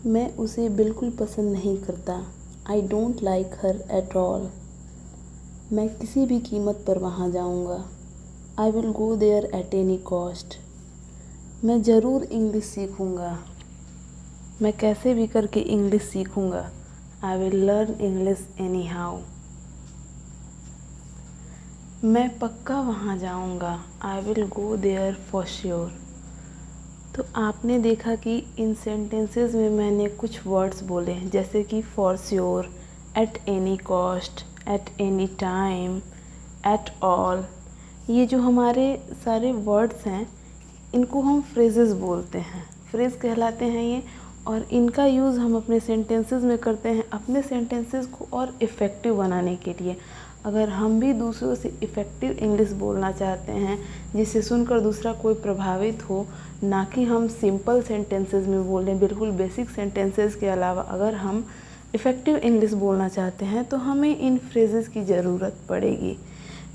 मैं उसे बिल्कुल पसंद नहीं करता। I don't like her at all. मैं किसी भी कीमत पर वहाँ जाऊँगा। I will go there at any cost. मैं ज़रूर इंग्लिश सीखूँगा। मैं कैसे भी करके इंग्लिश सीखूँगा। I will learn English anyhow. मैं पक्का वहाँ जाऊँगा। I will go there for sure. तो आपने देखा कि इन सेंटेंसेस में मैंने कुछ वर्ड्स बोले जैसे कि for sure, eight any cost, eight any time, at all. ये जो हमारे सारे वर्ड्स हैं इनको हम फ्रेजेस बोलते हैं, फ्रेज कहलाते हैं ये। और इनका यूज़ हम अपने सेंटेंसेस में करते हैं अपने सेंटेंसेस को और इफ़ेक्टिव बनाने के लिए। अगर हम भी दूसरों से इफ़ेक्टिव इंग्लिश बोलना चाहते हैं जिससे सुनकर दूसरा कोई प्रभावित हो, ना कि हम सिंपल सेंटेंसेस में बोलें, बिल्कुल बेसिक सेंटेंसेस के अलावा अगर हम इफ़ेक्टिव इंग्लिश बोलना चाहते हैं तो हमें इन फ्रेजेस की ज़रूरत पड़ेगी।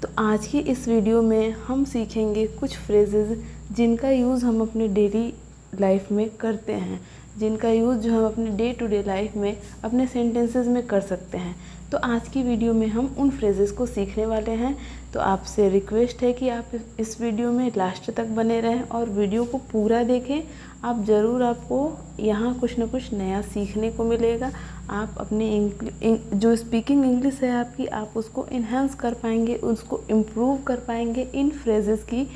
तो आज की इस वीडियो में हम सीखेंगे कुछ फ्रेजेस जिनका यूज़ हम अपने डेली लाइफ में करते हैं, जिनका यूज़ जो हम अपने डे टू डे लाइफ में अपने सेंटेंसेस में कर सकते हैं। तो आज की वीडियो में हम उन फ्रेजेस को सीखने वाले हैं। तो आपसे रिक्वेस्ट है कि आप इस वीडियो में लास्ट तक बने रहें और वीडियो को पूरा देखें। आप ज़रूर, आपको यहाँ कुछ ना कुछ नया सीखने को मिलेगा। आप अपनी जो स्पीकिंग इंग्लिश है आपकी, आप उसको इन्हांस कर पाएंगे, उसको इम्प्रूव कर पाएंगे इन फ्रेजेस की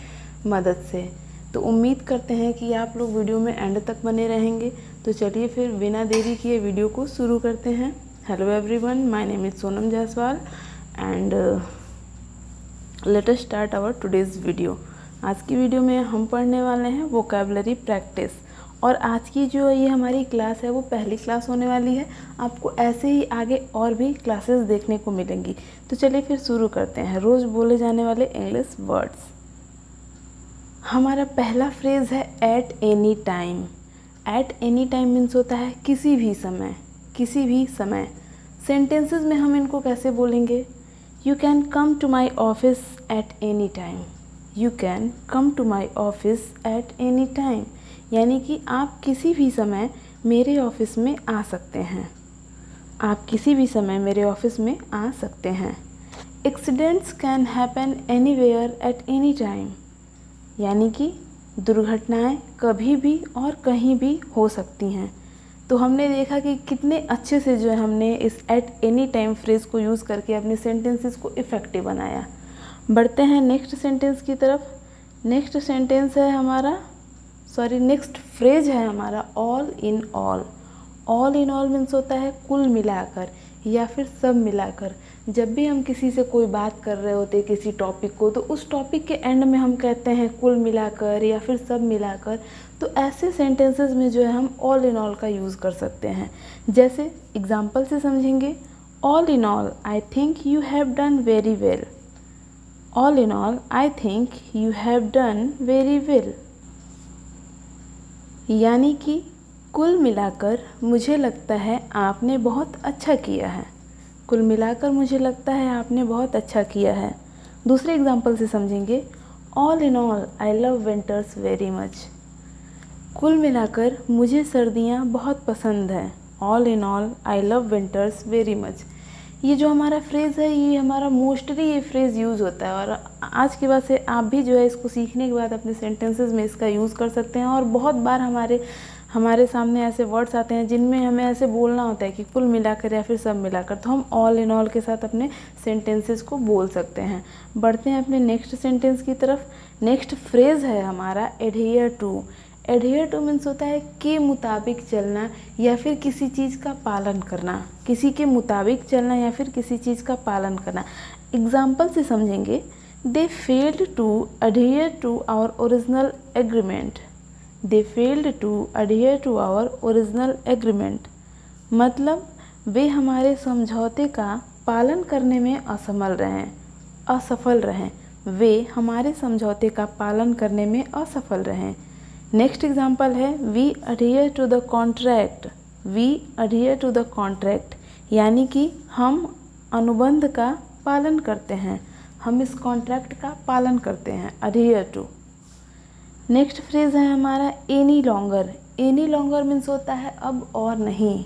मदद से। तो उम्मीद करते हैं कि आप लोग वीडियो में एंड तक बने रहेंगे। तो चलिए फिर बिना देरी किए वीडियो को शुरू करते हैं। Hello everyone, my name is Sonam Jaiswal and let us start our today's video. आज की वीडियो में हम पढ़ने वाले हैं वोकैबुलरी प्रैक्टिस। और आज की जो ये हमारी क्लास है वो पहली क्लास होने वाली है। आपको ऐसे ही आगे और भी क्लासेस देखने को मिलेंगी। तो चलिए फिर शुरू करते हैं रोज़ बोले जाने वाले इंग्लिश वर्ड्स। हमारा पहला फ्रेज़ है eight any time. Eight any time means होता है किसी भी समय, किसी भी समय। सेंटेंसेस में हम इनको कैसे बोलेंगे? You can come to my office at any time. You can come to my office at any time, यानी कि आप किसी भी समय मेरे ऑफिस में आ सकते हैं। आप किसी भी समय मेरे ऑफिस में आ सकते हैं। Accidents can happen anywhere eight any time, यानी कि दुर्घटनाएं कभी भी और कहीं भी हो सकती हैं। तो हमने देखा कि कितने अच्छे से जो है हमने इस एट एनी टाइम फ्रेज़ को यूज़ करके अपने सेंटेंसेस को इफ़ेक्टिव बनाया। बढ़ते हैं नेक्स्ट सेंटेंस की तरफ। नेक्स्ट सेंटेंस है हमारा, नेक्स्ट फ्रेज है हमारा all in all. All in all means होता है कुल मिलाकर या फिर सब मिलाकर। जब भी हम किसी से कोई बात कर रहे होते हैं किसी टॉपिक को, तो उस टॉपिक के एंड में हम कहते हैं कुल मिलाकर या फिर सब मिलाकर। तो ऐसे सेंटेंसेस में जो है हम ऑल इन ऑल का यूज़ कर सकते हैं। जैसे एग्जांपल से समझेंगे, all in all I think you have done very well. All in all I think you have done very well, यानी कि कुल मिलाकर मुझे लगता है आपने बहुत अच्छा किया है। कुल मिलाकर मुझे लगता है आपने बहुत अच्छा किया है। दूसरे एग्जांपल से समझेंगे, all in all I love winters very much. कुल मिलाकर मुझे सर्दियाँ बहुत पसंद हैं। All in all I love winters very much. ये जो हमारा फ्रेज़ है ये हमारा मोस्टली ये फ्रेज़ यूज़ होता है। और आज के बाद से आप भी जो है इसको सीखने के बाद अपने सेंटेंसेस में इसका यूज़ कर सकते हैं। और बहुत बार हमारे सामने ऐसे वर्ड्स आते हैं जिनमें हमें ऐसे बोलना होता है कि कुल मिलाकर या फिर सब मिलाकर, तो हम ऑल इन ऑल के साथ अपने सेंटेंसेस को बोल सकते हैं। बढ़ते हैं अपने नेक्स्ट सेंटेंस की तरफ। नेक्स्ट फ्रेज़ है हमारा adhere to. Adhere to means होता है के मुताबिक चलना या फिर किसी चीज़ का पालन करना। किसी के मुताबिक चलना या फिर किसी चीज़ का पालन करना। एग्जाम्पल से समझेंगे, they failed to adhere to our original agreement. They failed to adhere to our original agreement, मतलब वे हमारे समझौते का पालन करने में असफल रहें। वे हमारे समझौते का पालन करने में असफल रहें। नेक्स्ट एग्जाम्पल है, we adhere to the contract. We adhere to the contract, यानी कि हम अनुबंध का पालन करते हैं। हम इस कॉन्ट्रैक्ट का पालन करते हैं, अडहियर टू। नेक्स्ट फ्रेज है हमारा any longer. Any longer means होता है अब और नहीं,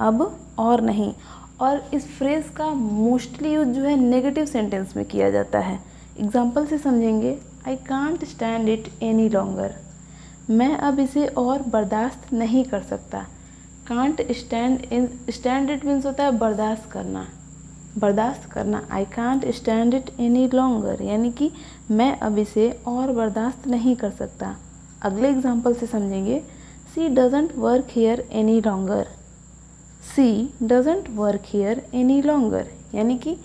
अब और नहीं। और इस फ्रेज का मोस्टली यूज जो है नेगेटिव सेंटेंस में किया जाता है। एग्जाम्पल से समझेंगे, I can't stand it any longer, मैं अब इसे और बर्दाश्त नहीं कर सकता। कांट स्टैंड इट मीन्स होता है बर्दाश्त करना, बर्दाश्त करना। I can't stand it any longer यानी कि मैं अब इसे और बर्दाश्त नहीं कर सकता। अगले एग्जाम्पल से समझेंगे, she doesn't work here any longer, she doesn't work here any longer यानी कि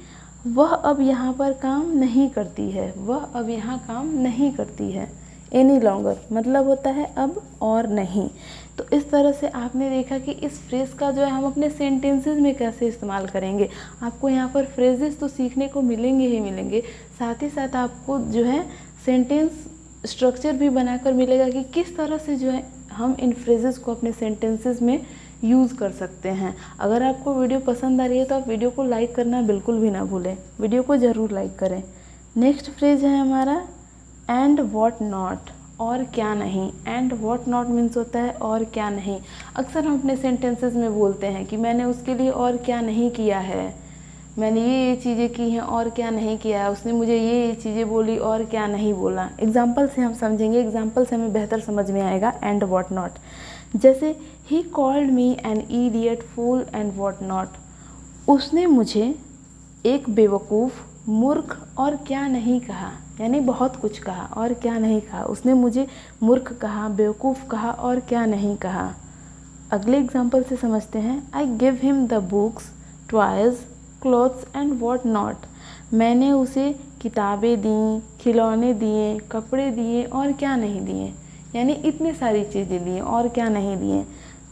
वह अब यहाँ पर काम नहीं करती है, वह अब यहाँ काम नहीं करती है। एनी लॉन्गर मतलब होता है अब और नहीं। तो इस तरह से आपने देखा कि इस फ्रेज़ का जो है हम अपने सेंटेंसेस में कैसे इस्तेमाल करेंगे। आपको यहाँ पर फ्रेजेस तो सीखने को मिलेंगे ही मिलेंगे, साथ ही साथ आपको जो है सेंटेंस स्ट्रक्चर भी बनाकर मिलेगा कि किस तरह से जो है हम इन फ्रेजेस को अपने सेंटेंसेस में यूज़ कर सकते हैं। अगर आपको वीडियो पसंद आ रही है तो आप वीडियो को लाइक करना बिल्कुल भी ना भूलें, वीडियो को ज़रूर लाइक करें। नेक्स्ट फ्रेज है हमारा एंड वॉट नॉट, और क्या नहीं। एंड वॉट नॉट मीन्स होता है और क्या नहीं। अक्सर हम अपने सेंटेंसेस में बोलते हैं कि मैंने उसके लिए और क्या नहीं किया है, मैंने ये चीज़ें की हैं और क्या नहीं किया है, उसने मुझे ये चीज़ें बोली और क्या नहीं बोला। एग्जाम्पल से हम समझेंगे, एग्जाम्पल से हमें बेहतर समझ में आएगा एंड वॉट नॉट। जैसे he called me an idiot fool and what not, उसने मुझे एक बेवकूफ़, मूर्ख और क्या नहीं कहा, यानी बहुत कुछ कहा और क्या नहीं कहा। उसने मुझे मूर्ख कहा, बेवकूफ़ कहा और क्या नहीं कहा। अगले एग्जाम्पल से समझते हैं, I give him the books, toys, clothes and what not, मैंने उसे किताबें दी, खिलौने दिए, कपड़े दिए और क्या नहीं दिए, यानी इतनी सारी चीज़ें दिए और क्या नहीं दिए।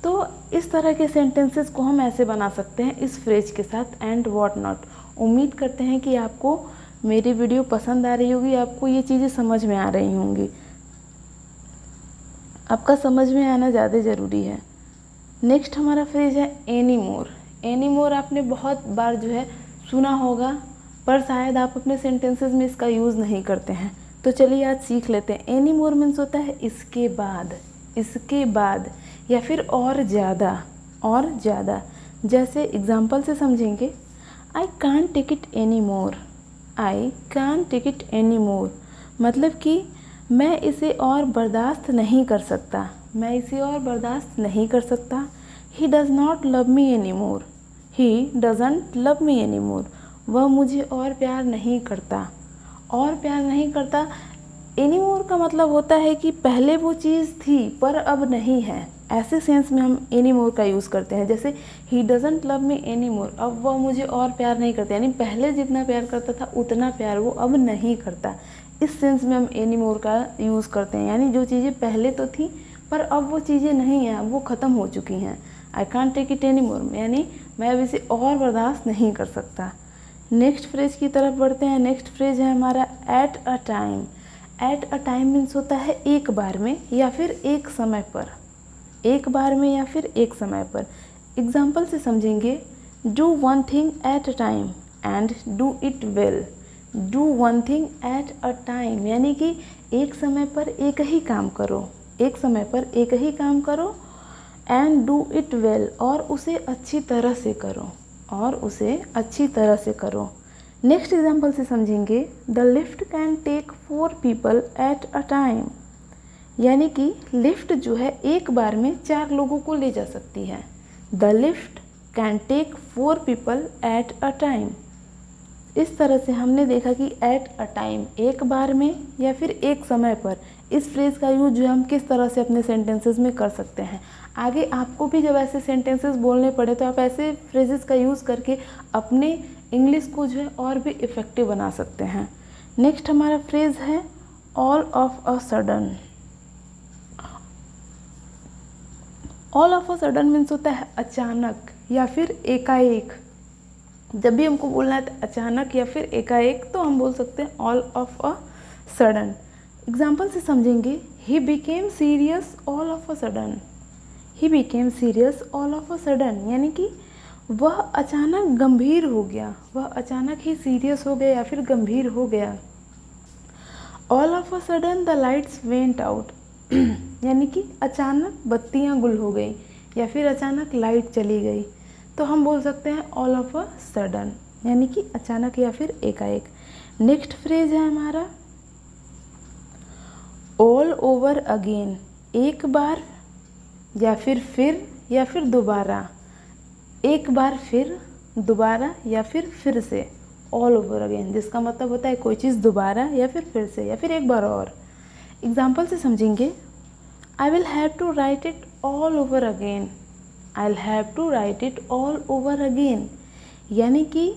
तो इस तरह के सेंटेंसेस को हम ऐसे बना सकते हैं इस फ्रेज के साथ एंड वॉट नॉट। उम्मीद करते हैं कि आपको मेरी वीडियो पसंद आ रही होगी, आपको ये चीज़ें समझ में आ रही होंगी। आपका समझ में आना ज़्यादा ज़रूरी है। नेक्स्ट हमारा फ्रेज है एनी मोर। एनी मोर आपने बहुत बार जो है सुना होगा, पर शायद आप अपने सेंटेंसेस में इसका यूज़ नहीं करते हैं। तो चलिए आज सीख लेते हैं। एनी मोर मीन्स होता है इसके बाद, इसके बाद या फिर और ज़्यादा, और ज़्यादा। जैसे एग्जाम्पल से समझेंगे, I can't take it any more, I can't take it any more मतलब कि मैं इसे और बर्दाश्त नहीं कर सकता, मैं इसे और बर्दाश्त नहीं कर सकता। He does not love me any more, he doesn't love me any मोर, वह मुझे और प्यार नहीं करता, और प्यार नहीं करता। एनी मोर का मतलब होता है कि पहले वो चीज़ थी पर अब नहीं है, ऐसे सेंस में हम एनी मोर का यूज़ करते हैं। जैसे he doesn't love me any more, अब वह मुझे और प्यार नहीं करता, यानी पहले जितना प्यार करता था उतना प्यार वो अब नहीं करता। इस सेंस में हम एनी मोर का यूज़ करते हैं, यानी जो चीज़ें पहले तो थी पर अब वो चीज़ें नहीं हैं, वो ख़त्म हो चुकी हैं। I can't take it any more यानी मैं अब इसे और बर्दाश्त नहीं कर सकता। नेक्स्ट फ्रेज की तरफ बढ़ते हैं। नेक्स्ट फ्रेज है हमारा eight a time. Eight a time means होता है एक बार में या फिर एक समय पर, एक बार में या फिर एक समय पर। एग्जाम्पल से समझेंगे, do one thing at a time and do it well. Do one thing at a time यानी कि एक समय पर एक ही काम करो, एक समय पर एक ही काम करो। एंड डू इट वेल और उसे अच्छी तरह से करो, और उसे अच्छी तरह से करो। नेक्स्ट एग्जाम्पल से समझेंगे, the lift can take 4 people at a time यानी कि लिफ्ट जो है एक बार में 4 लोगों को ले जा सकती है। The lift can take 4 people at a time. इस तरह से हमने देखा कि एट अ टाइम एक बार में या फिर एक समय पर, इस फ्रेज़ का यूज जो है हम किस तरह से अपने सेंटेंसेस में कर सकते हैं। आगे आपको भी जब ऐसे सेंटेंसेस बोलने पड़े तो आप ऐसे फ्रेजेस का यूज़ करके अपने इंग्लिश को जो है और भी इफ़ेक्टिव बना सकते हैं। नेक्स्ट हमारा फ्रेज़ है all of a sudden. All of a sudden means होता है अचानक या फिर एकाएक। जब भी हमको बोलना है अचानक या फिर एकाएक तो हम बोल सकते हैं all of a sudden. Example से समझेंगे, he became serious all of a sudden. He became serious all of a sudden यानी कि वह अचानक गंभीर हो गया, वह अचानक ही सीरियस हो गया या फिर गंभीर हो गया। All of a sudden the lights went out यानी कि अचानक बत्तियां गुल हो गई या फिर अचानक लाइट चली गई, तो हम बोल सकते हैं ऑल ऑफ अ सडन, यानी कि अचानक या फिर एकाएक। नेक्स्ट फ्रेज है हमारा ऑल ओवर अगेन, एक बार या फिर दोबारा, एक बार फिर, दोबारा या फिर से, ऑल ओवर अगेन, जिसका मतलब होता है कोई चीज़ दोबारा या फिर से या फिर एक बार और। एग्जाम्पल से समझेंगे, I will have to write it all over again, I will have to write it all over again, यानी कि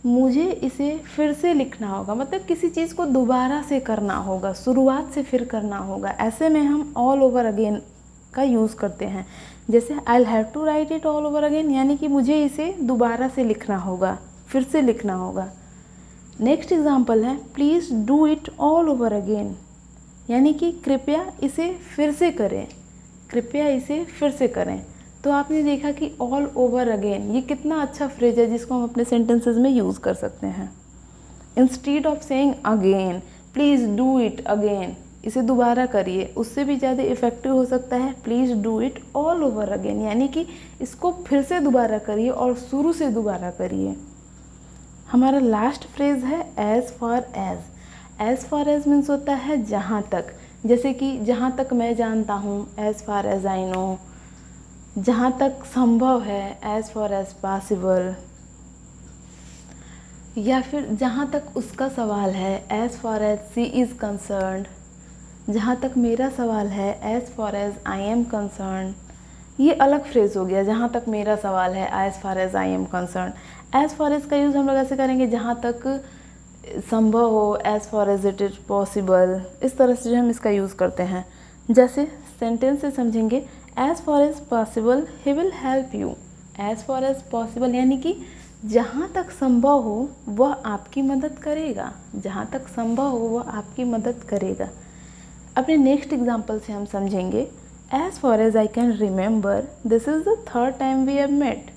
मुझे इसे फिर से लिखना होगा, मतलब किसी चीज़ को दोबारा से करना होगा, शुरुआत से फिर करना होगा। ऐसे में हम ऑल ओवर अगेन का यूज़ करते हैं। जैसे I will have to write it all over again, यानी कि मुझे इसे दोबारा से लिखना होगा, फिर से लिखना होगा। नेक्स्ट एग्जाम्पल है please do it all over again, यानी कि कृपया इसे फिर से करें, कृपया इसे फिर से करें। तो आपने देखा कि ऑल ओवर अगेन ये कितना अच्छा फ्रेज है जिसको हम अपने सेंटेंसेस में यूज़ कर सकते हैं। Instead of saying again, please do it again, इसे दोबारा करिए, उससे भी ज़्यादा इफ़ेक्टिव हो सकता है please do it all over again, यानी कि इसको फिर से दोबारा करिए और शुरू से दोबारा करिए। हमारा लास्ट फ्रेज है as far as. As far as means होता है जहाँ तक, जैसे कि जहाँ तक मैं जानता हूँ, as far as I know, जहाँ तक संभव है, एज़ फार एज़ पॉसिबल, या फिर जहाँ तक उसका सवाल है, as far as she is concerned, जहाँ तक मेरा सवाल है, as far as I am concern. ये अलग फ्रेज हो गया, जहाँ तक मेरा सवाल है, as far as I am concern. As far as का यूज़ हम लोग ऐसे करेंगे जहाँ तक संभव हो, as far as it is possible, इस तरह से जो हम इसका यूज़ करते हैं। जैसे सेंटेंस से समझेंगे, as far as possible he will help you, as far as possible यानी कि जहाँ तक संभव हो वह आपकी मदद करेगा, जहाँ तक संभव हो वह आपकी मदद करेगा। अपने नेक्स्ट एग्जाम्पल से हम समझेंगे, as far as I can remember this is the third time we have met,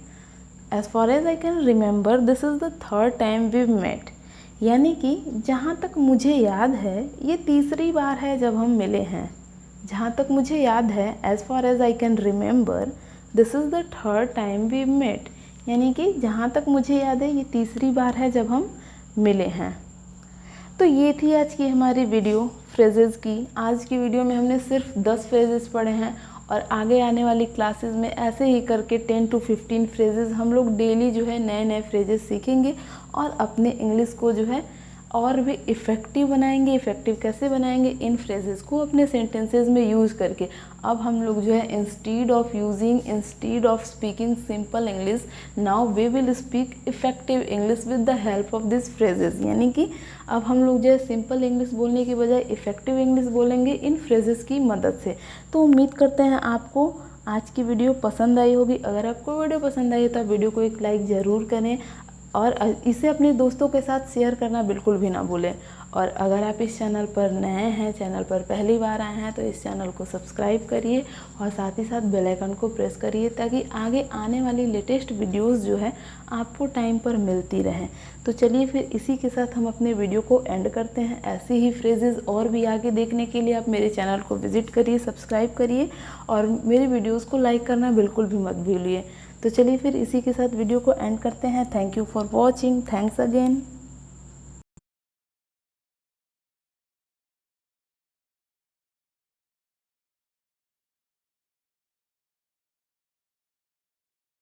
as far as I can remember this is the third time we met, यानी कि जहाँ तक मुझे याद है ये तीसरी बार है जब हम मिले हैं, जहाँ तक मुझे याद है, as far as I can remember this is the third time we met, यानी कि जहाँ तक मुझे याद है ये तीसरी बार है जब हम मिले हैं। तो ये थी आज की हमारी वीडियो फ्रेजेस की। आज की वीडियो में हमने सिर्फ 10 फ्रेजेस पढ़े हैं और आगे आने वाली क्लासेस में ऐसे ही करके 10 to 15 फ्रेजेस हम लोग डेली जो है नए नए फ्रेजेस सीखेंगे और अपने इंग्लिश को जो है और भी इफ़ेक्टिव बनाएंगे। इफ़ेक्टिव कैसे बनाएंगे? इन फ्रेजेस को अपने सेंटेंसेस में यूज़ करके। अब हम लोग जो है instead of speaking simple English, now we will speak effective English with the help of this phrases, यानी कि अब हम लोग जो है सिंपल इंग्लिश बोलने की बजाय इफ़ेक्टिव इंग्लिश बोलेंगे इन फ्रेजेस की मदद से। तो उम्मीद करते हैं आपको आज की वीडियो पसंद आई होगी। अगर आपको वीडियो पसंद आई है तो आप वीडियो को एक लाइक ज़रूर करें और इसे अपने दोस्तों के साथ शेयर करना बिल्कुल भी ना भूलें। और अगर आप इस चैनल पर नए हैं, चैनल पर पहली बार आए हैं, तो इस चैनल को सब्सक्राइब करिए और साथ ही साथ बेल आइकन को प्रेस करिए ताकि आगे आने वाली लेटेस्ट वीडियोस जो है आपको टाइम पर मिलती रहें। तो चलिए फिर इसी के साथ हम अपने वीडियो को एंड करते हैं। ऐसे ही फ्रेजेस और भी आगे देखने के लिए आप मेरे चैनल को विज़िट करिए, सब्सक्राइब करिए और मेरी वीडियोज़ को लाइक करना बिल्कुल भी मत भूलिए। तो चलिए फिर इसी के साथ वीडियो को एंड करते हैं। Thank you for watching. Thanks again.